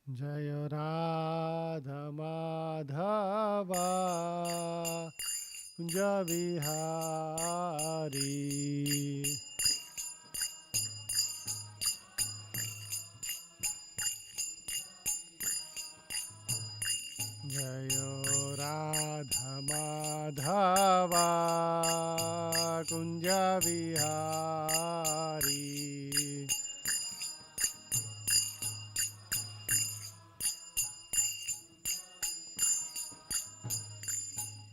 Jaya Radha Madhava Kunja Vihari Jaya Radha Madhava Kunja Vihari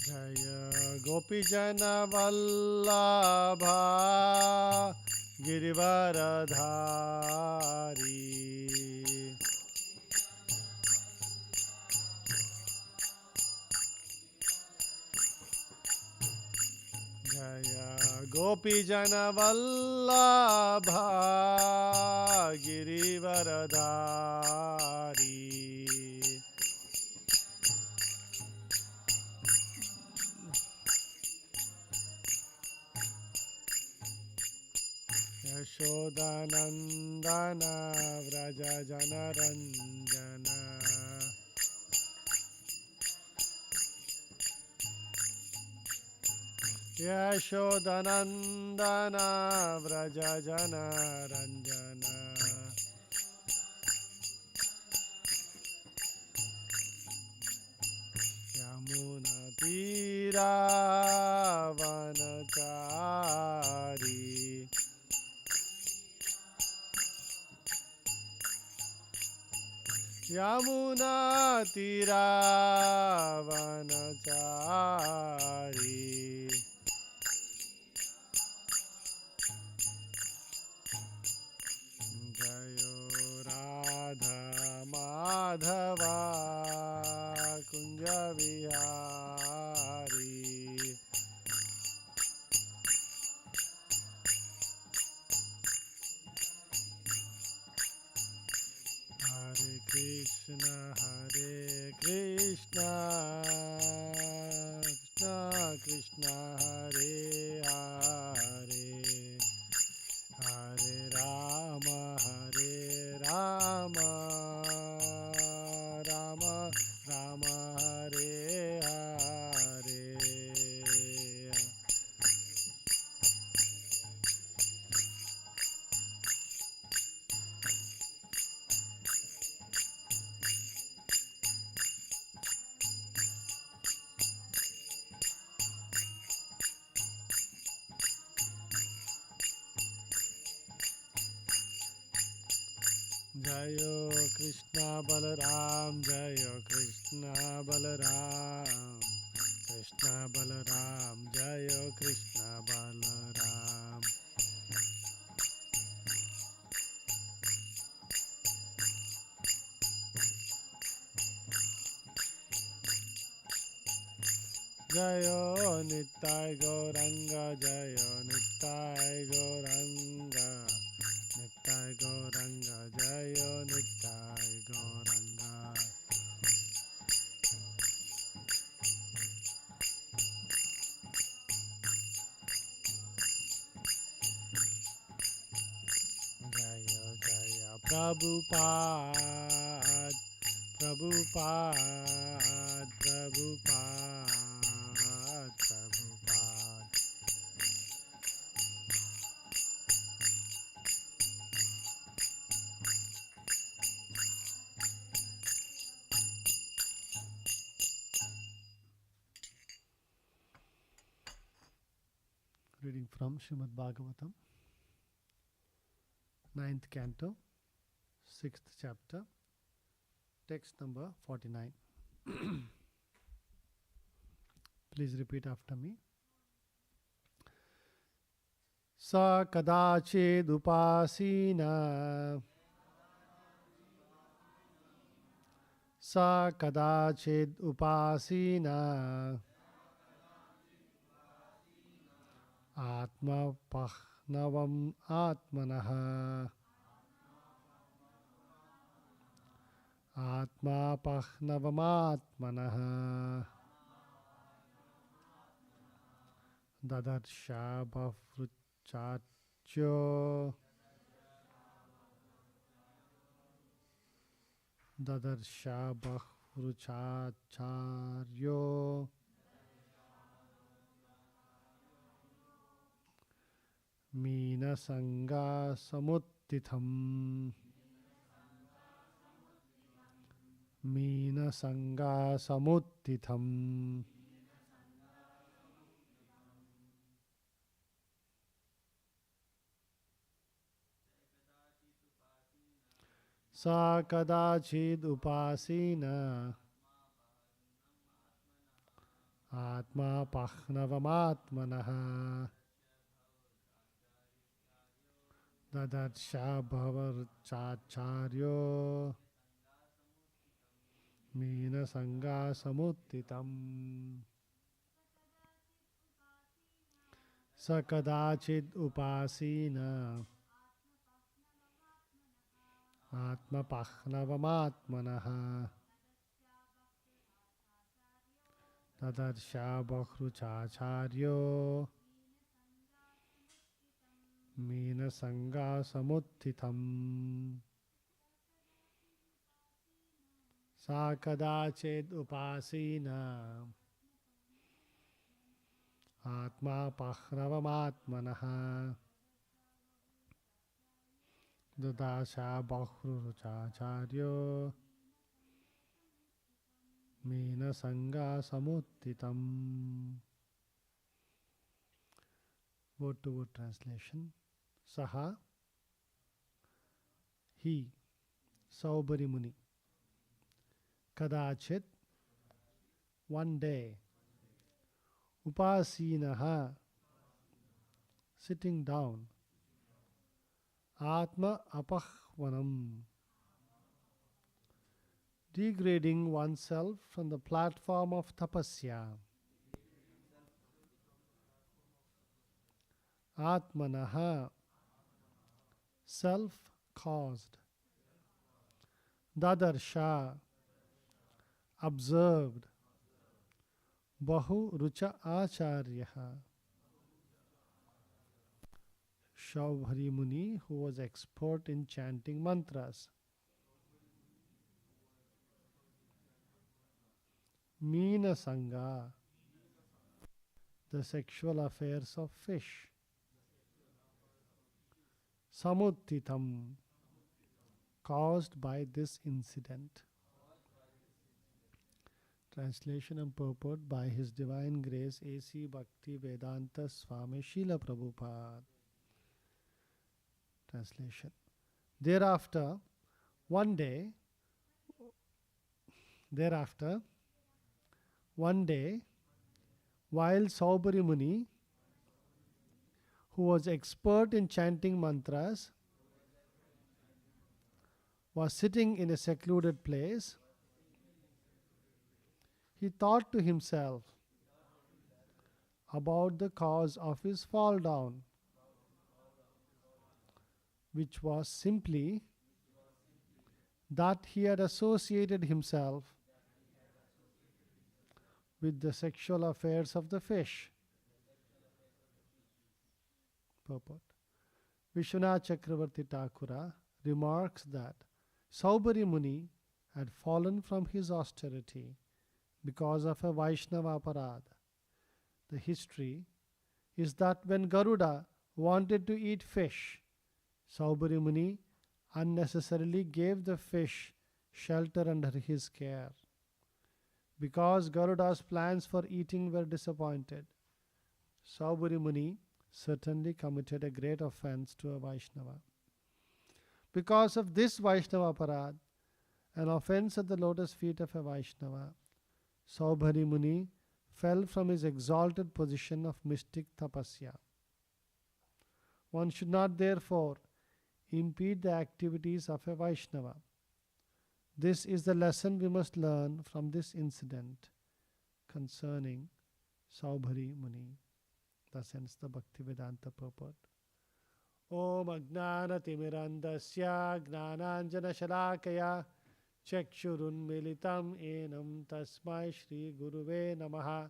Jaya Gopijana Vallabha Girivaradhari Jaya Gopijana Vallabha Girivaradhari Yashodanandana Vraja Janaranjana Yashodanandana Vraja Janaranjana Yamuna Tira Vanachari Yamuna Tira Vanachari Jayo Radha Madhava Kunja Vihari Hare Krishna Krishna Krishna Hare Hare Hare Rama Rama Rama Hare Hare Jayo Krishna Balaram Jayo Krishna Balaram Krishna Balaram Jayo Krishna Balaram Jayo Nittai Gauranga Jayo Nittai Gauranga Nittai Gauranga Jayo Nittai Gauranga Jayo Jaya Prabhupada Prabhupada Prabhupada Prabhupada Reading from Srimad Bhagavatam, 9th canto, 6th chapter, text number 49. Please repeat after me. Sa kadachid upasina Sa kadachid upasina Atma pahnavam atmanaha Atma pahnavam atmanaha Dadarsha bhafruchachyo Dadarsha Bahruchacharyo Meena Sangha Samuttitham Meena Sangha Samuttitham Sa kadachid upasina Atma pahnavamatmanaha Dadarsha Bhavarchacharyo Meena Sangha Samuttitam Sakadachid upasina Atma pahnavamatmanaha Tadarsha Bhakruchacharyo Meena Sangha Samuttitam Sakadachid upasina Atma pahnavamatmanaha Dasa Bahruchacharyo Meena Sangha Samuttitam. Word to word translation. Saha, he, Saubari Muni. Kadachit, one day. Upasinaha, sitting down. Atma apahvanam, degrading oneself from the platform of tapasya. Atmanaha, self-caused. Dadarsha, observed. Bahu rucha acharyaha, Shaubhari Muni, who was expert in chanting mantras. Meena Sangha, the sexual affairs of fish. Samuttitam, caused by this incident. Translation and purport by His Divine Grace A.C. Bhakti Vedanta Swami Srila Prabhupada. Translation. Thereafter, one day, while Saubhari Muni, who was expert in chanting mantras, was sitting in a secluded place, he thought to himself about the cause of his fall down, which was simply that he had associated himself with the sexual affairs of the fish. Purport. Vishwanath Chakravarti Thakura remarks that Saubhari Muni had fallen from his austerity because of a Vaishnava Apradha. The history is that when Garuda wanted to eat fish, Saubhari Muni unnecessarily gave the fish shelter under his care. Because Garuda's plans for eating were disappointed, Saubhari Muni certainly committed a great offense to a Vaishnava. Because of this Vaishnava Aparad, an offense at the lotus feet of a Vaishnava, Saubhari Muni fell from his exalted position of mystic tapasya. One should not therefore impede the activities of a Vaishnava. This is the lesson we must learn from this incident concerning Saubhari Muni. Thus ends the Bhaktivedanta purport. Om Ajnana Timirandasya Gnananjana Shalakaya Chakshurun Militam Enam Tasmai Shri Guruve Namaha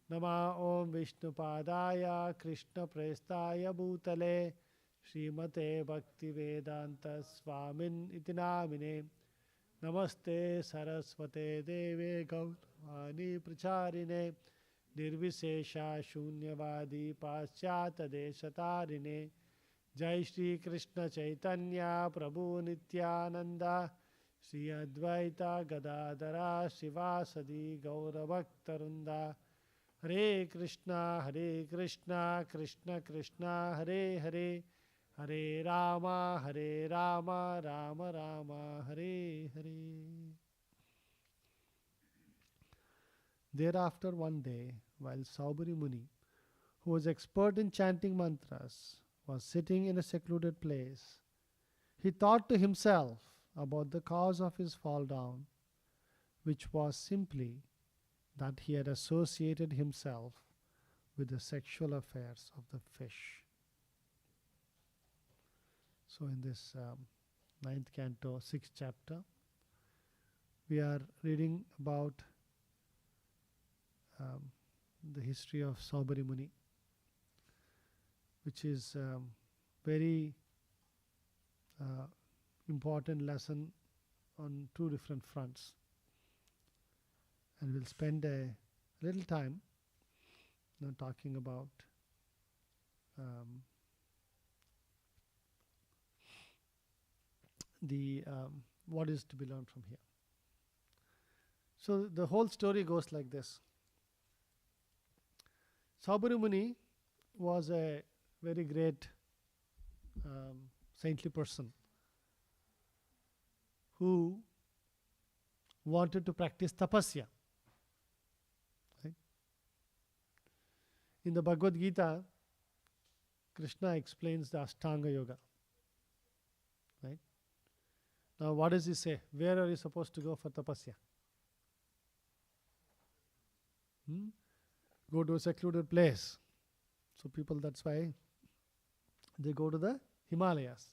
Nama Om Vishnupadaya Krishna Prestaya Bhutale Srimate Bhaktivedanta Swamin Itinamine Namaste Saraswate Deve Gauravani Pracharine Nirvishesha Shunyavadi Paschata Deshatarine Jai Shri Krishna Chaitanya Prabhu Nityananda Shri Advaita Gadadara Shivasadi Gauravaktarunda Hare Krishna Krishna Krishna Hare Hare Hare Rama Rama Rama Hare Hare. Thereafter one day, while Saubhari Muni, who was expert in chanting mantras, was sitting in a secluded place, he thought to himself about the cause of his fall down, which was simply that he had associated himself with the sexual affairs of the fish. So in this 9th canto, 6th chapter, we are reading about the history of Saubhari Muni, which is very important lesson on two different fronts. And we'll spend a little time talking about the what is to be learned from here. So the whole story goes like this. Saubhari Muni was a very great saintly person who wanted to practice tapasya. Right? In the Bhagavad Gita, Krishna explains the Ashtanga Yoga. Right? Now what does he say? Where are you supposed to go for tapasya? Go to a secluded place. So people, that's why they go to the Himalayas.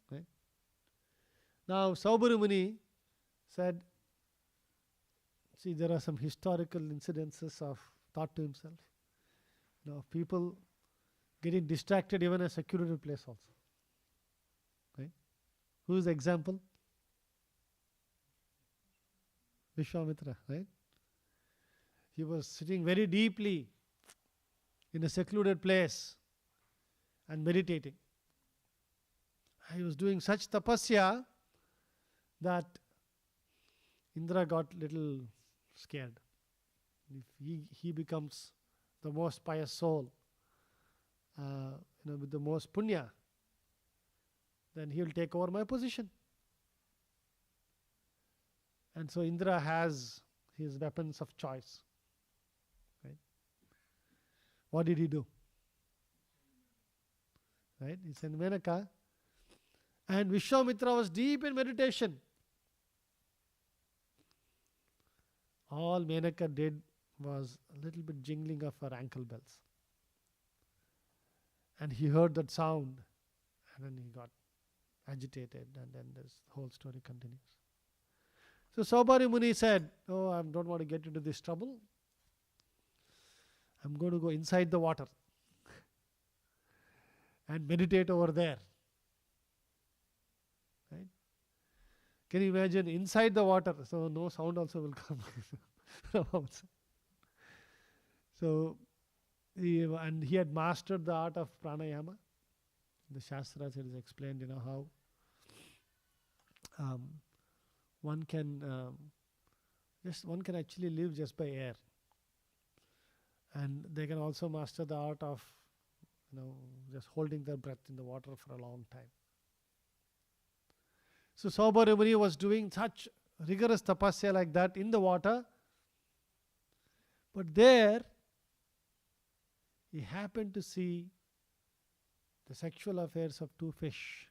Right? Now Saubhari Muni said, see, there are some historical incidences of thought to himself. People getting distracted even in a secluded place also. Right? Who is the example? Vishwamitra, right? He was sitting very deeply in a secluded place and meditating. He was doing such tapasya that Indra got little scared. If he becomes the most pious soul, with the most punya, then he will take over my position. And so Indra has his weapons of choice. Right? What did he do? Right? He sent Menaka, and Vishwamitra was deep in meditation. All Menaka did was a little bit jingling of her ankle bells. And he heard that sound, and then he got agitated, and then this whole story continues. So Saubhari Muni said, oh, I don't want to get into this trouble. I'm going to go inside the water and meditate over there. Right? Can you imagine inside the water? So no sound also will come from outside. So he had mastered the art of pranayama. The Shastras it is explained, how one can actually live just by air, and they can also master the art of just holding their breath in the water for a long time. So Saubhari Muni was doing such rigorous tapasya like that in the water, but there he happened to see the sexual affairs of two fish,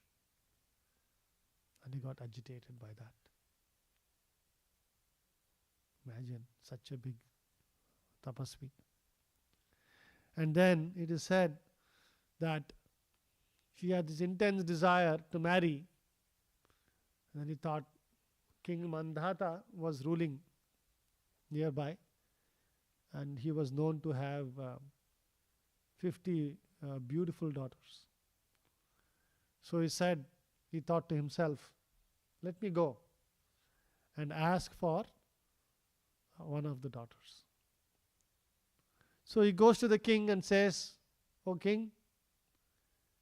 and he got agitated by that. Imagine such a big tapasvi. And then it is said that she had this intense desire to marry, and then he thought King Mandhata was ruling nearby, and he was known to have 50 beautiful daughters. So he thought to himself, let me go and ask for one of the daughters. So he goes to the king and says, "O king,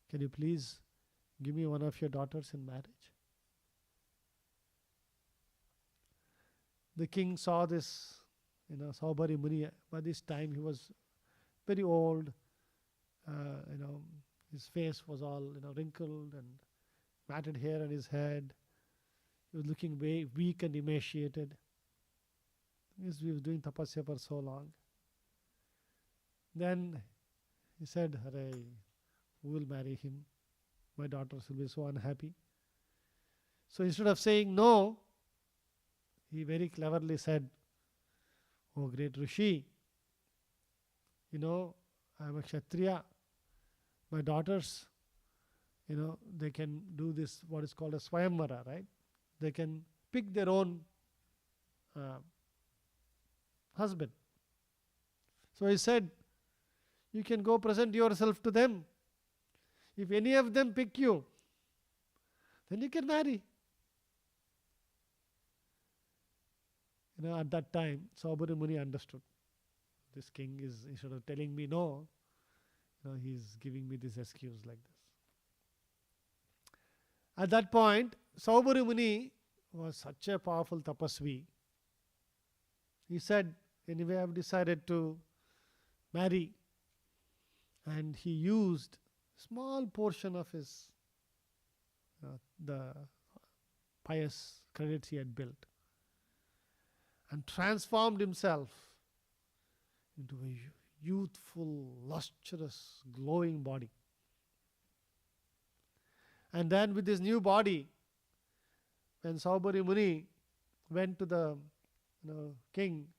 can you please give me one of your daughters in marriage?" The king saw this, Saubhari Muni. By this time he was very old. His face was all wrinkled and matted hair on his head. He was looking very weak and emaciated. Because he was doing tapasya for so long. Then he said, "Hare, who will marry him? My daughters will be so unhappy." So instead of saying no, he very cleverly said, "Oh great Rishi, I am a Kshatriya. My daughters, they can do this, what is called a Swayamvara, right? They can pick their own husband." So he said, "You can go present yourself to them. If any of them pick you, then you can marry." At that time, Saubhari Muni understood. This king is, instead of telling me no, he is giving me this excuse like this. At that point, Saubhari Muni was such a powerful tapasvi. He said, "Anyway, I have decided to marry." And he used small portion of his the pious credits he had built and transformed himself into a youthful, lustrous, glowing body. And then with this new body, when Saubhari Muni went to the king,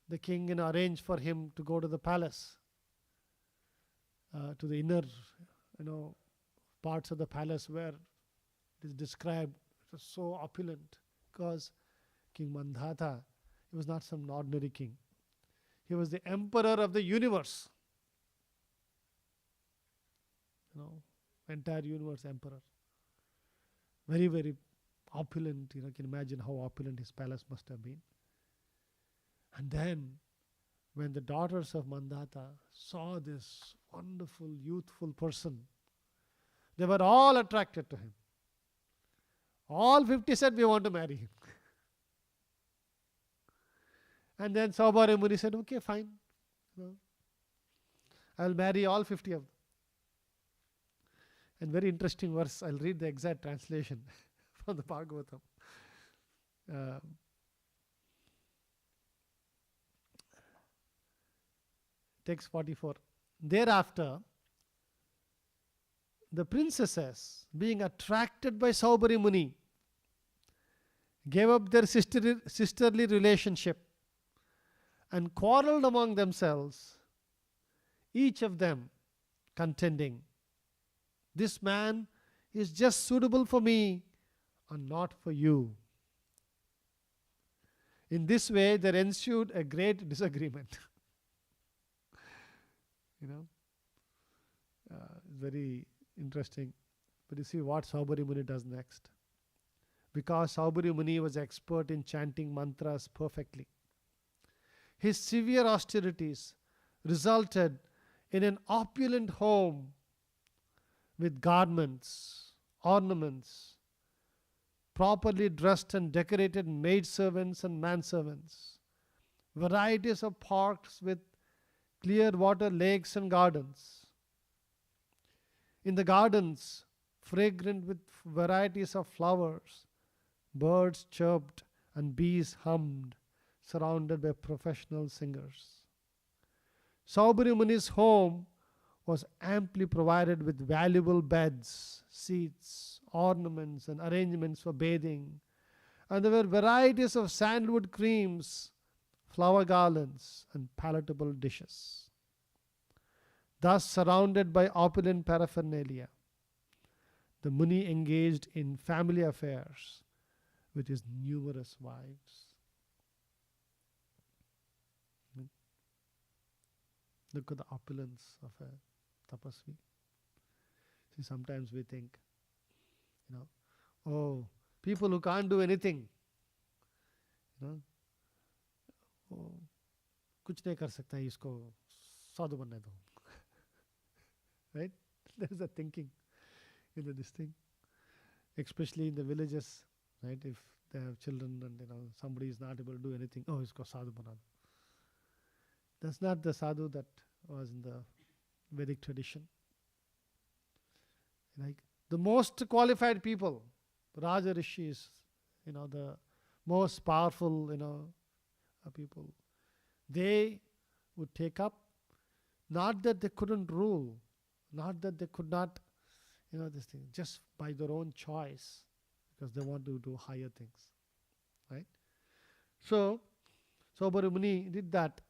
the king arranged for him to go to the palace, to the inner parts of the palace where it is described it was so opulent, because King Mandhata, he was not some ordinary king. He was the emperor of the universe. Entire universe emperor. Very, very opulent. You can imagine how opulent his palace must have been. And then, when the daughters of Mandhata saw this wonderful, youthful person, they were all attracted to him. All 50 said, "We want to marry him." And then Saubhari Muni said, "Okay, fine. I will marry all 50 of them." And very interesting verse. I'll read the exact translation from the Bhagavatam. Text 44. Thereafter, the princesses, being attracted by Saubhari Muni, gave up their sisterly relationship and quarreled among themselves, each of them contending, "This man is just suitable for me and not for you." In this way, there ensued a great disagreement. Very interesting. But you see what Saubhari Muni does next. Because Saubhari Muni was expert in chanting mantras perfectly, his severe austerities resulted in an opulent home with garments, ornaments, properly dressed and decorated maidservants and manservants, varieties of parks with clear water lakes and gardens. In the gardens, fragrant with varieties of flowers, birds chirped and bees hummed, surrounded by professional singers. Saubhari Muni's home was amply provided with valuable beds, seats, ornaments, and arrangements for bathing, and there were varieties of sandalwood creams, flower garlands, and palatable dishes. Thus, surrounded by opulent paraphernalia, the Muni engaged in family affairs with his numerous wives. Look at the opulence of a tapasvi. See, sometimes we think, oh, people who can't do anything. You know, वो कुछ नहीं कर सकता है, इसको साधु बनने दो. Right? There's a thinking in this thing, especially in the villages. Right? If they have children and somebody is not able to do anything, oh, isko sadhu bana do. That's not the sadhu that was in the Vedic tradition. Like the most qualified people, Raja Rishis, the most powerful, people, they would take up, not that they couldn't rule, not that they could not, this thing, just by their own choice, because they want to do higher things, right? So, Saubhari Muni did that.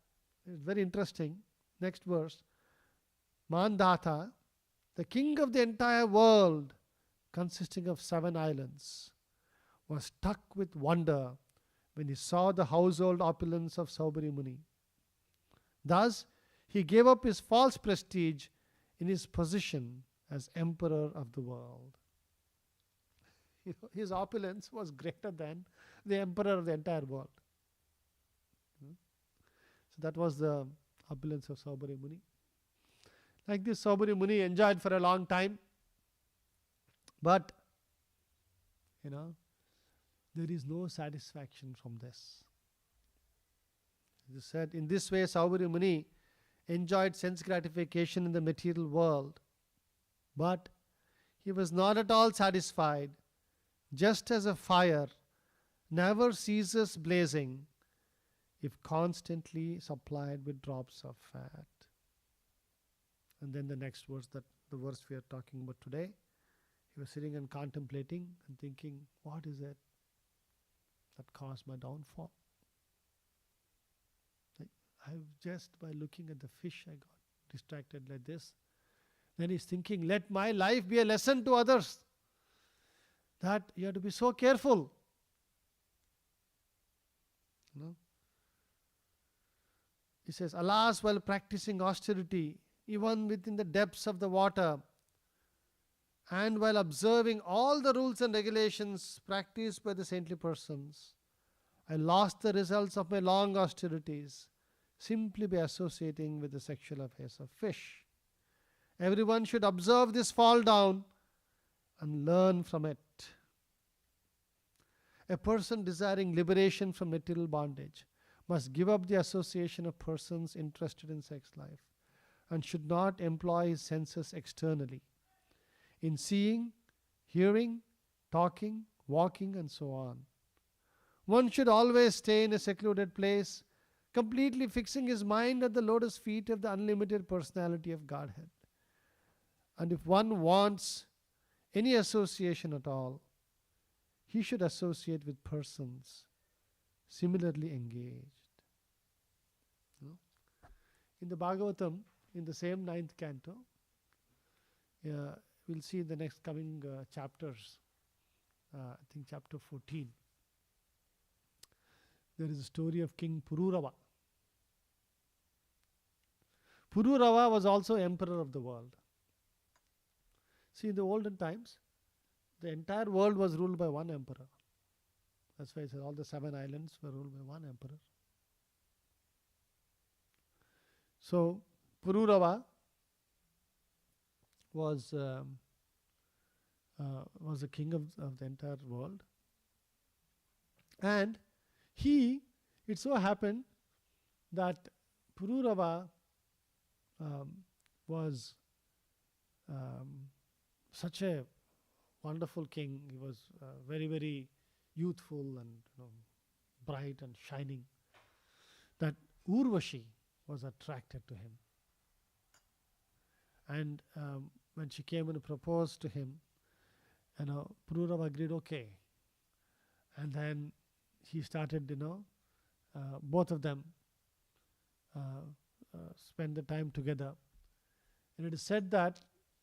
It's very interesting. Next verse. Mandhatha, the king of the entire world, consisting of 7 islands, was struck with wonder when he saw the household opulence of Saubhari Muni. Thus, he gave up his false prestige in his position as emperor of the world. His opulence was greater than the emperor of the entire world. So that was the opulence of Saubhari Muni. Like this, Saubhari Muni enjoyed for a long time, but there is no satisfaction from this. As I said, in this way, Saubhari Muni enjoyed sense gratification in the material world, but he was not at all satisfied. Just as a fire never ceases blazing if constantly supplied with drops of fat. And then the next verse, the verse we are talking about today, he was sitting and contemplating and thinking, what is it that caused my downfall? Just by looking at the fish, I got distracted like this. Then he's thinking, let my life be a lesson to others, that you have to be so careful. He says, alas, while practicing austerity, even within the depths of the water, and while observing all the rules and regulations practiced by the saintly persons, I lost the results of my long austerities simply by associating with the sexual affairs of fish. Everyone should observe this fall down and learn from it. A person desiring liberation from material bondage must give up the association of persons interested in sex life and should not employ his senses externally in seeing, hearing, talking, walking, and so on. One should always stay in a secluded place, completely fixing his mind at the lotus feet of the unlimited personality of Godhead. And if one wants any association at all, he should associate with persons similarly engaged. In the Bhagavatam, in the same 9th canto, we'll see in the next coming chapters, I think chapter 14, there is a story of King Pururava. Pururava was also emperor of the world. See, in the olden times, the entire world was ruled by one emperor. That's why it says all the 7 islands were ruled by one emperor. So, Pururava was the king of the entire world. And it so happened that Pururava was such a wonderful king. He was very, very youthful and bright and shining, that Urvashi was attracted to him. And when she came and proposed to him, Pururava agreed, okay. And then he started, both of them spend the time together. And it is said that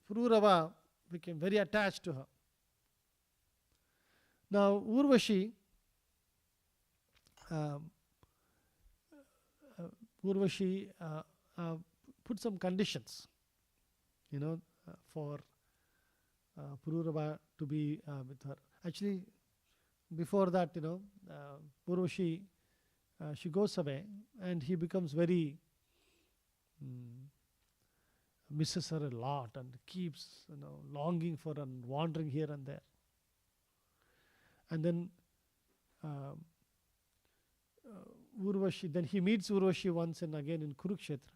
Pururava became very attached to her. Now, Urvashi put some conditions, for Pururava to be with her. Actually, before that, Urvashi, she goes away, and he becomes very, misses her a lot and keeps, longing for and wandering here and there. And then Urvashi, then he meets Urvashi once and again in Kurukshetra.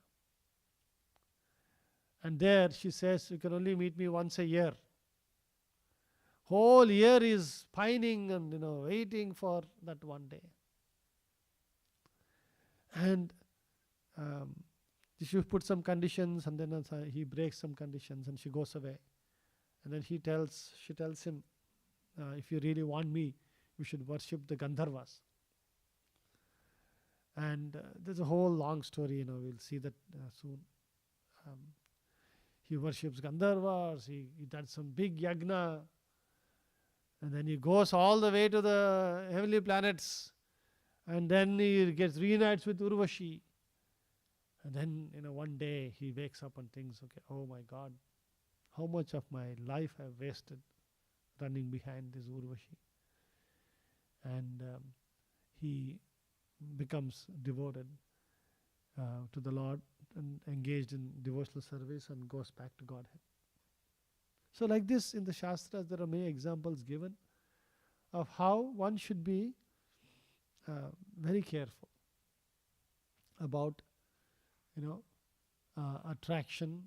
And there she says, you can only meet me once a year. Whole year is pining and waiting for that one day. And she put some conditions, and then he breaks some conditions, and she goes away. And then she tells him, if you really want me, you should worship the Gandharvas. And there's a whole long story, we'll see that soon. He worships Gandharvas, he does some big yagna, and then he goes all the way to the heavenly planets, and then he gets reunites with Urvashi. And then, one day he wakes up and thinks, okay, oh my God, how much of my life I've wasted running behind this Urvashi. And he becomes devoted to the Lord and engaged in devotional service and goes back to Godhead. So like this, in the Shastras, there are many examples given of how one should be very careful about attraction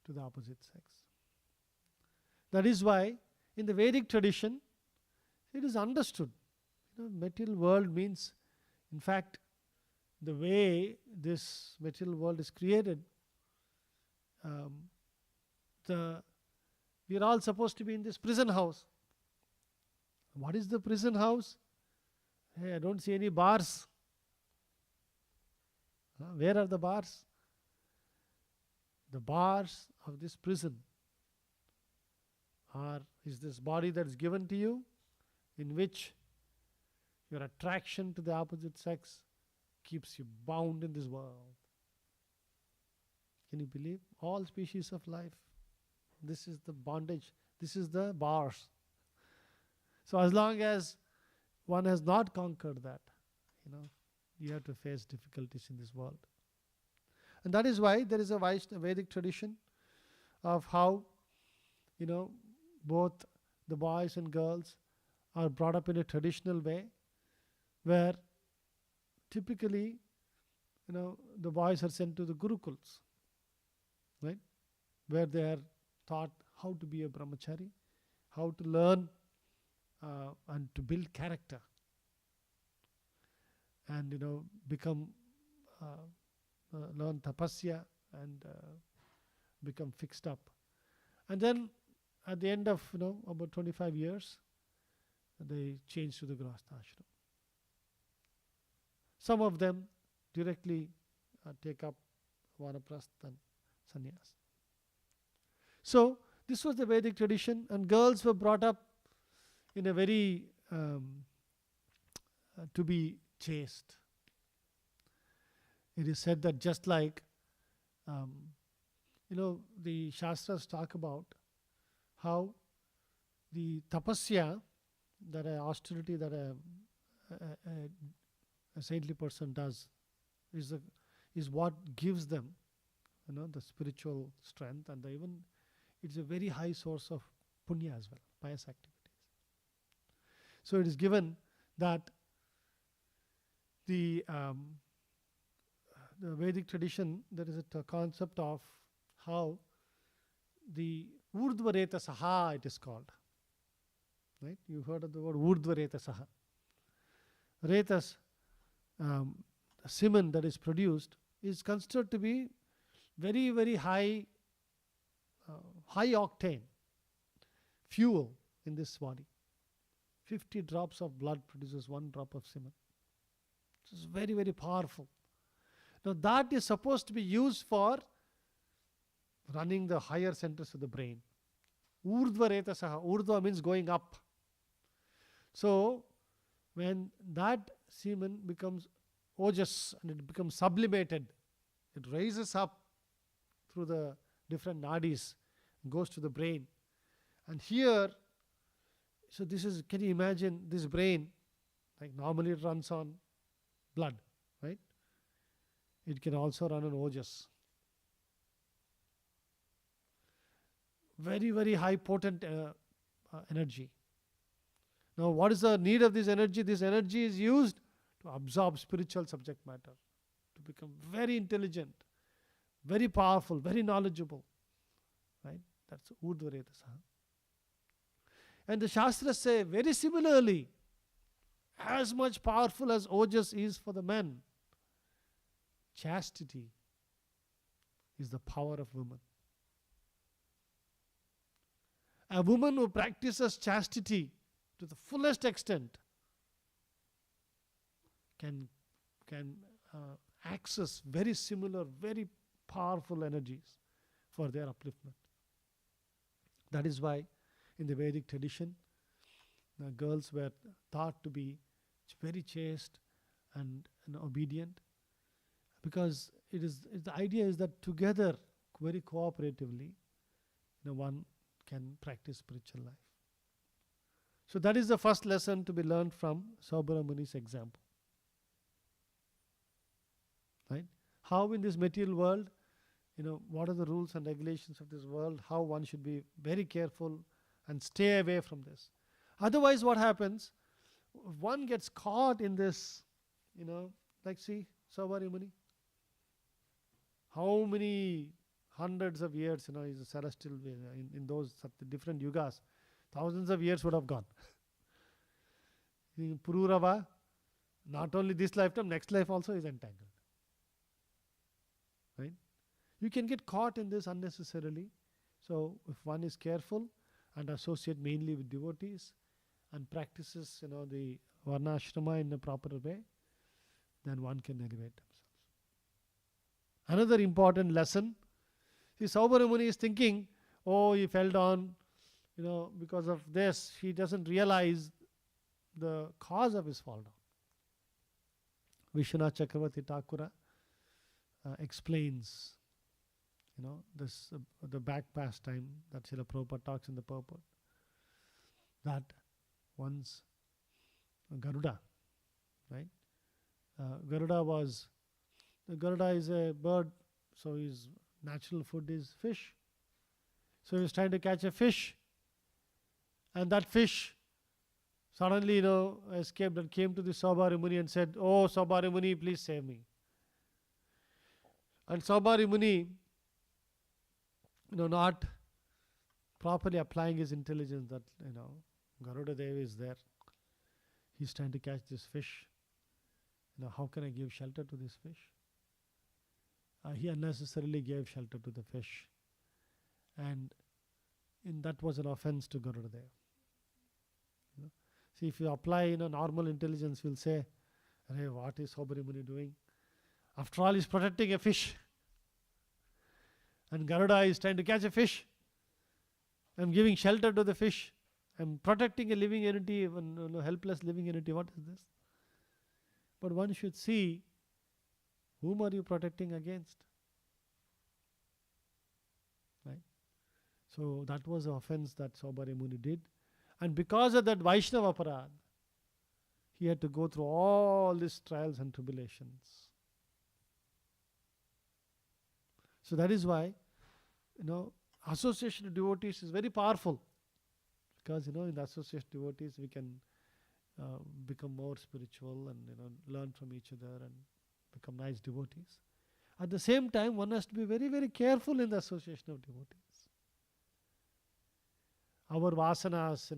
to the opposite sex. That is why in the Vedic tradition it is understood. Material world means, in fact, the way this material world is created, we are all supposed to be in this prison house. What is the prison house? Hey, I don't see any bars. Where are the bars? The bars of this prison is this body that is given to you, in which your attraction to the opposite sex keeps you bound in this world. Can you believe? All species of life. This is the bondage. This is the bars. So as long as one has not conquered that, you have to face difficulties in this world. And that is why there is a Vedic tradition of how, both the boys and girls are brought up in a traditional way, where typically, the boys are sent to the Gurukuls, right? Where they are taught how to be a brahmachari, how to learn and to build character, and become learn tapasya and become fixed up. And then at the end of about 25 years, they change to the Grahastha ashram. Some of them directly take up vanaprastha and sannyas. So this was the Vedic tradition, and girls were brought up in a very to be chaste. It is said that just like the Shastras talk about how the tapasya, that austerity that a saintly person does, is what gives them the spiritual strength, and even it's a very high source of punya as well, pious activities. So it is given that the Vedic tradition, there is a concept of how the urdhvareta saha, it is called. Right? You've heard of the word urdhvareta saha. Retas, semen that is produced, is considered to be very, very high octane fuel in this body. 50 drops of blood produces 1 drop of semen. It's very, very powerful. Now that is supposed to be used for running the higher centers of the brain. Urdhva retasaha. Urdhva means going up. So when that semen becomes ojas and it becomes sublimated, it rises up through the different nadis, goes to the brain. And here So this is, can you imagine this brain, like normally it runs on blood, right? It can also run on ojas. Very, very high potent energy. Now, what is the need of this energy? This energy is used to absorb spiritual subject matter, to become very intelligent, very powerful, very knowledgeable. Right? That's Urdhva Dasa. And the Shastras say very similarly, as much powerful as ojas is for the men, chastity is the power of women. A woman who practices chastity to the fullest extent can access very similar, very powerful energies for their upliftment. That is why in the Vedic tradition, the girls were thought to be very chaste and obedient, because the idea is that together, very cooperatively, one can practice spiritual life. So that is the first lesson to be learned from Saubhara Muni's example. Right? How in this material world, what are the rules and regulations of this world, how one should be very careful and stay away from this. Otherwise, what happens? If one gets caught in this, like see, Saubhara Muni, how many hundreds of years, is a celestial, in those different yugas, thousands of years would have gone. In Pururava, not only this lifetime, next life also is entangled. Right? You can get caught in this unnecessarily. So if one is careful and associate mainly with devotees and practices, the varnashrama in a proper way, then one can elevate themselves. Another important lesson, see, Saubhara Muni is thinking, oh, he fell down, because of this. He doesn't realize the cause of his fall down. Vishwanath Chakravarti Thakura explains, this the back pastime that Srila Prabhupada talks in the purport, that once Garuda, right? Garuda is a bird, so his natural food is fish. So he was trying to catch a fish, and that fish suddenly, escaped and came to the Saubhara Muni and said, "Oh, Saubhara Muni, please save me." And Saubhara Muni, not properly applying his intelligence that, Garuda Deva is there. He's trying to catch this fish. How can I give shelter to this fish? He unnecessarily gave shelter to the fish. And that was an offense to Garuda Deva. See, if you apply normal intelligence, we'll say, "Hey, what is Saubhara Muni doing? After all, he's protecting a fish. And Garuda is trying to catch a fish. I'm giving shelter to the fish. I'm protecting a living entity, a helpless living entity. What is this?" But one should see, whom are you protecting against? Right? So that was the offense that Saubhara Muni did. And because of that Vaishnava Apradha, he had to go through all these trials and tribulations. So that is why, association of devotees is very powerful. Because, in the association of devotees, we can become more spiritual and, learn from each other and become nice devotees. At the same time, one has to be very, very careful in the association of devotees. Our vasanas,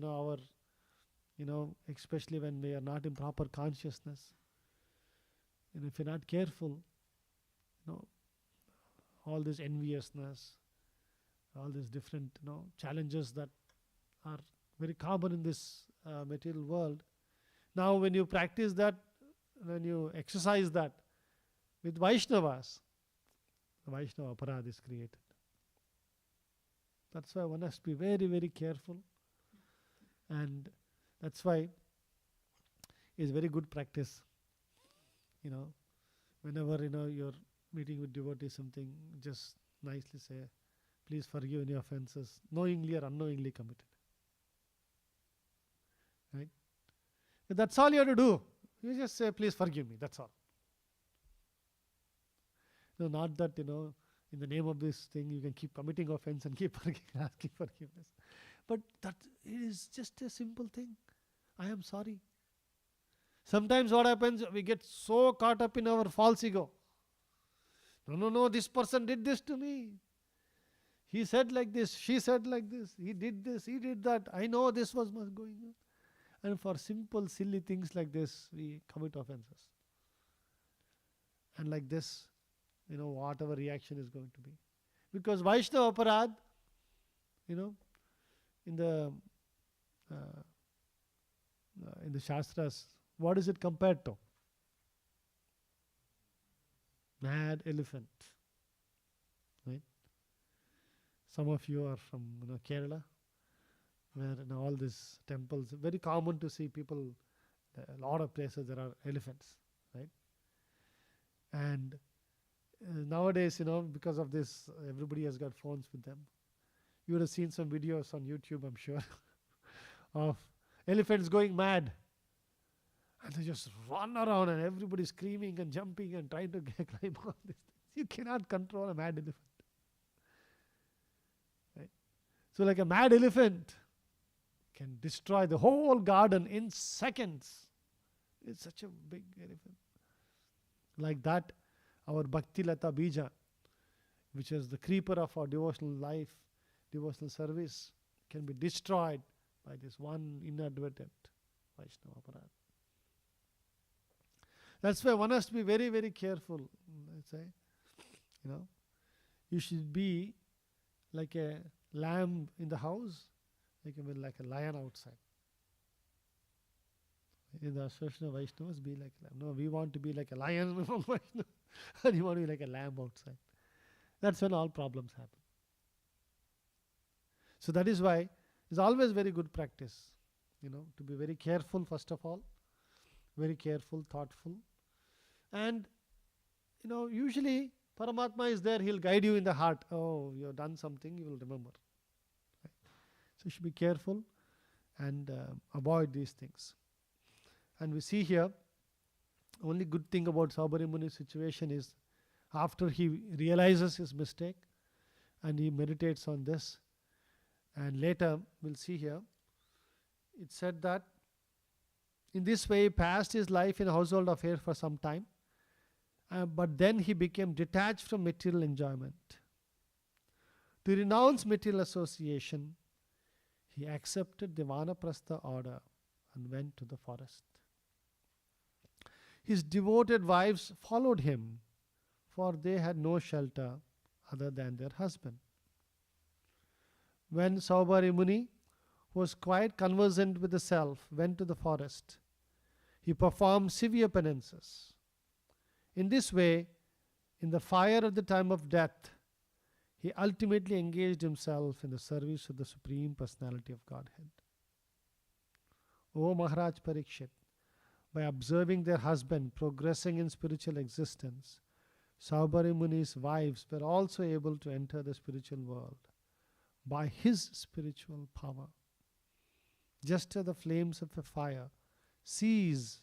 especially when we are not in proper consciousness, if you're not careful, all this enviousness, all these different, challenges that are very common in this material world. Now, when you practice that, when you exercise that with Vaishnavas, the Vaishnava Apradha is created. That's why one has to be very, very careful. And that's why it's very good practice. Whenever, you're meeting with devotees, something, just nicely say, "Please forgive any offenses, knowingly or unknowingly committed." Right? That's all you have to do. You just say, please forgive me. That's all. No, not that, in the name of this thing, you can keep committing offense and keep asking forgiveness. But that is just a simple thing. I am sorry. Sometimes what happens, we get so caught up in our false ego. No, this person did this to me. He said like this, she said like this, he did this, he did that. I know this was going on. And for simple, silly things like this, we commit offenses. And like this, whatever reaction is going to be. Because Vaishnava Aparadha, in the Shastras, what is it compared to? Mad elephant. Right? Some of you are from Kerala, where in all these temples, very common to see people, a lot of places there are elephants. Right? And nowadays, because of this, everybody has got phones with them. You would have seen some videos on YouTube, I'm sure, of elephants going mad. And they just run around and everybody screaming and jumping and trying to climb all these things. You cannot control a mad elephant. Right? So like a mad elephant can destroy the whole garden in seconds. It's such a big elephant. Like that, our Bhakti Lata Bija, which is the creeper of our devotional life, devotional service, can be destroyed by this one inadvertent Vaishnava Aparadha. That's why one has to be very, very careful. Let's say, you should be like a lamb in the house, like a lion outside. In the Association of Vaishnavas, be like a lamb. No, we want to be like a lion among Vaishnavas, and you want to be like a lamb outside. That's when all problems happen. So that is why it's always very good practice, to be very careful first of all, very careful, thoughtful. And, usually Paramatma is there, he'll guide you in the heart. Oh, you have done something, you will remember. Right? So you should be careful and avoid these things. And we see here, only good thing about Saubhari Muni's situation is after he realizes his mistake and he meditates on this, and later we'll see here, it said that in this way he passed his life in household affairs for some time, but then he became detached from material enjoyment. To renounce material association, he accepted the Vanaprastha order and went to the forest. His devoted wives followed him, for they had no shelter other than their husband. When Saubhari Muni, who was quite conversant with the self, went to the forest, he performed severe penances. In this way, in the fire of the time of death, he ultimately engaged himself in the service of the Supreme Personality of Godhead. O Maharaj Parikshit, by observing their husband progressing in spiritual existence, Saubhari Muni's wives were also able to enter the spiritual world by his spiritual power. Just as the flames of a fire cease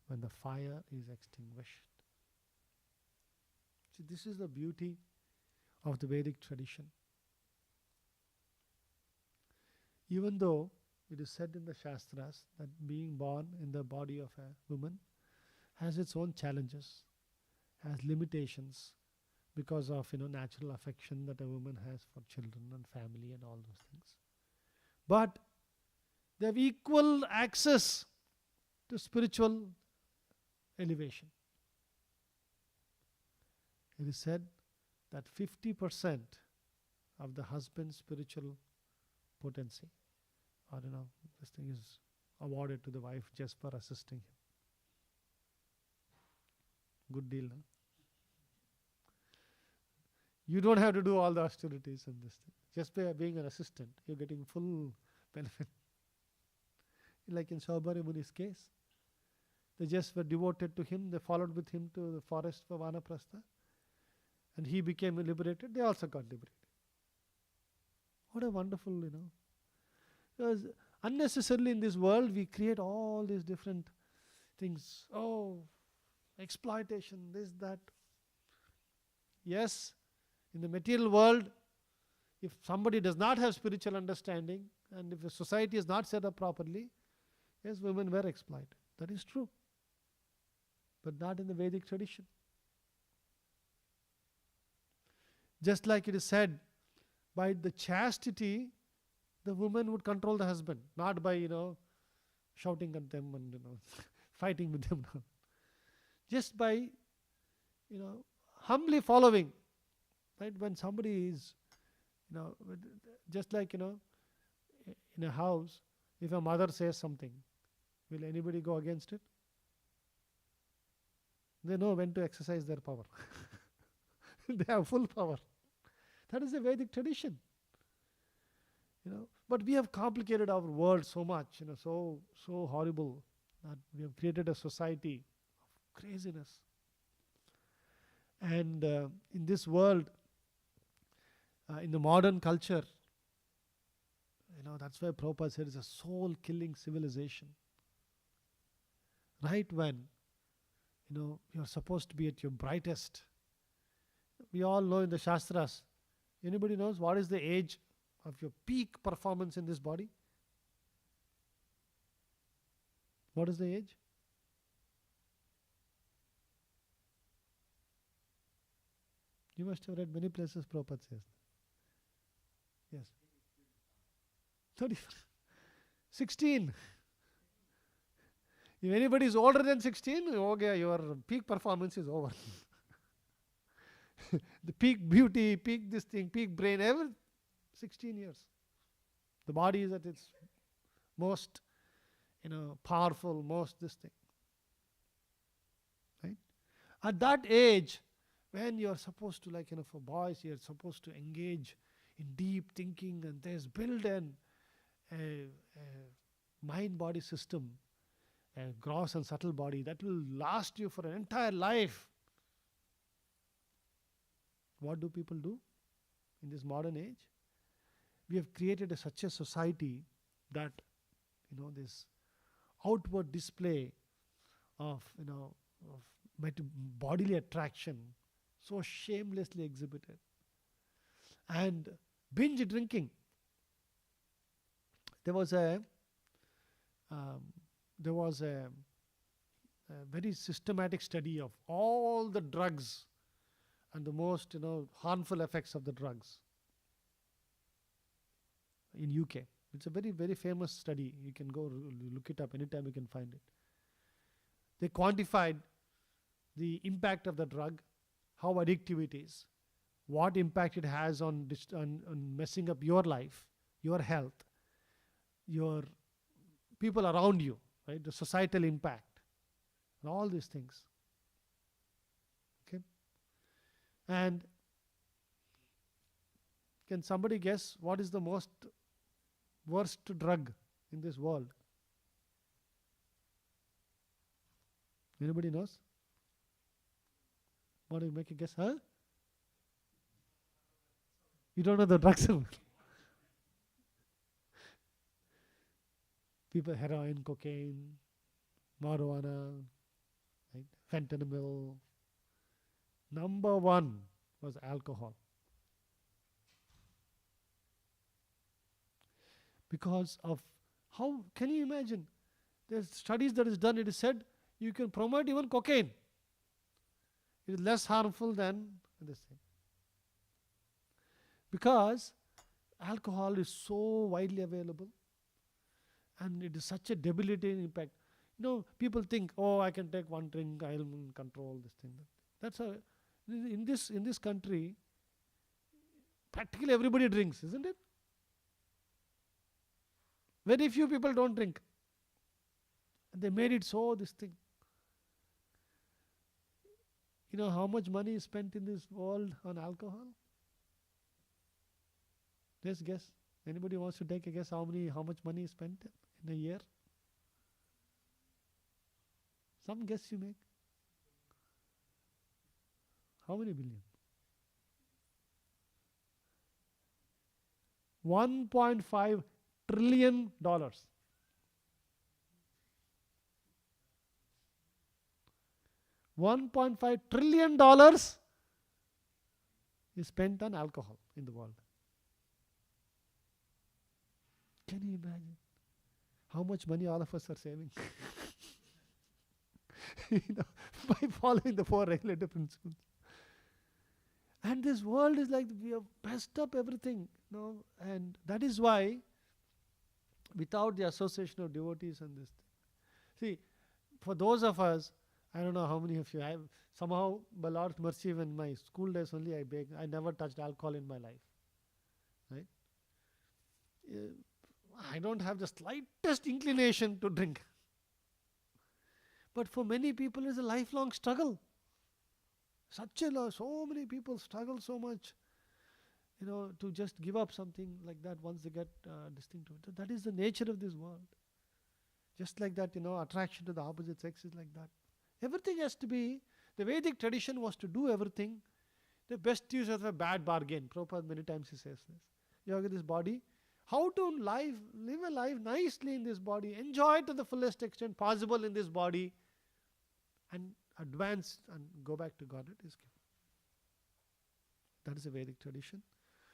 when the fire is extinguished. See, this is the beauty of the Vedic tradition. Even though it is said in the Shastras that being born in the body of a woman has its own challenges, has limitations because of natural affection that a woman has for children and family and all those things. But they have equal access to spiritual elevation. It is said that 50% of the husband's spiritual potency, or this thing is awarded to the wife just for assisting him. Good deal, huh? You don't have to do all the austerities in this thing. Just by being an assistant, you're getting full benefit. Like in Saubhari Muni's case, they just were devoted to him, they followed with him to the forest for Vanaprastha, and he became liberated, they also got liberated. What a wonderful, Because Unnecessarily in this world, we create all these different things. Oh, exploitation, this, that. Yes, in the material world, if somebody does not have spiritual understanding, and if a society is not set up properly, yes, women were exploited. That is true. But not in the Vedic tradition. Just like it is said, by the chastity, the woman would control the husband, not by, shouting at them and, fighting with them. Just by, humbly following. Right? When somebody is, just like, in a house, if a mother says something, will anybody go against it? They know when to exercise their power. They have full power. That is a Vedic tradition. But we have complicated our world so much, so horrible, that we have created a society of craziness. And in this world, in the modern culture, that's why Prabhupada said it's a soul-killing civilization. Right when, you're supposed to be at your brightest. We all know in the Shastras, anybody knows what is the age of your peak performance in this body? What is the age? You must have read many places Prabhupada says. Yes. 30, 16. If anybody is older than 16, okay, your peak performance is over. The peak beauty, peak this thing, peak brain, 16 years. The body is at its most, powerful, most this thing. Right? At that age, when you are supposed to, for boys, you are supposed to engage in deep thinking, and there's built in a mind-body system, a gross and subtle body that will last you for an entire life. What do people do in this modern age? We have created such a society that, this outward display of, bodily attraction so shamelessly exhibited. And binge drinking. There was a very systematic study of all the drugs and the most harmful effects of the drugs in UK. It's a very, very famous study. You can go look it up anytime you can find it. They quantified the impact of the drug, how addictive it is, what impact it has on messing up your life, your health, your people around you, right? The societal impact, and all these things. Okay? And can somebody guess what is the most worst drug in this world? Anybody knows? Want to make a guess? Huh? You don't know the drugs? People, heroin, cocaine, marijuana, right? Fentanyl. Number one was alcohol. Because of how, can you imagine? There's studies that is done, it is said you can promote even cocaine. It is less harmful than this thing. Because alcohol is so widely available and it is such a debilitating impact. People think, I can take one drink, I'll control this thing. That's in this country, practically everybody drinks, isn't it? Very few people don't drink. And they made it so this thing. How much money is spent in this world on alcohol? Just guess. Anybody wants to take a guess how much money is spent in a year? Some guess you make. How many billion? $1.5 trillion. $1.5 trillion is spent on alcohol in the world. Can you imagine how much money all of us are saving? By following the 4 regulative principles. And this world is like, we have messed up everything, and that is why, without the association of devotees and this thing. See, for those of us, I don't know how many of you have, somehow, by Lord's mercy, in my school days only, I never touched alcohol in my life. Right? I don't have the slightest inclination to drink. But for many people, it's a lifelong struggle. So many people struggle so much, to just give up something like that once they get distinct to it. That is the nature of this world. Just like that, attraction to the opposite sex is like that. Everything has to be, the Vedic tradition was to do everything. The best use of a bad bargain. Prabhupada many times he says this. You have this body. How to live a life nicely in this body. Enjoy to the fullest extent possible in this body. And advance and go back to Godhead is given. That is a Vedic tradition.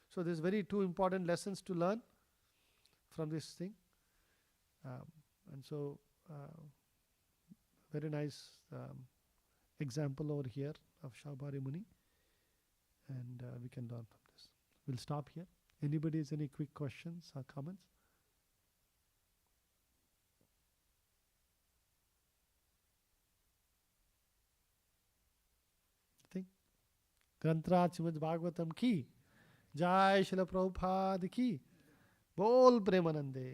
So there's two important lessons to learn from this thing. And so very nice example over here of Shaubhari Muni, and we can learn from this. We'll stop here. Anybody has any quick questions or comments? ग्रंथराज Shrimad Bhagavatam की जय, श्रील प्रभुपाद की बोल, प्रेमानंदे।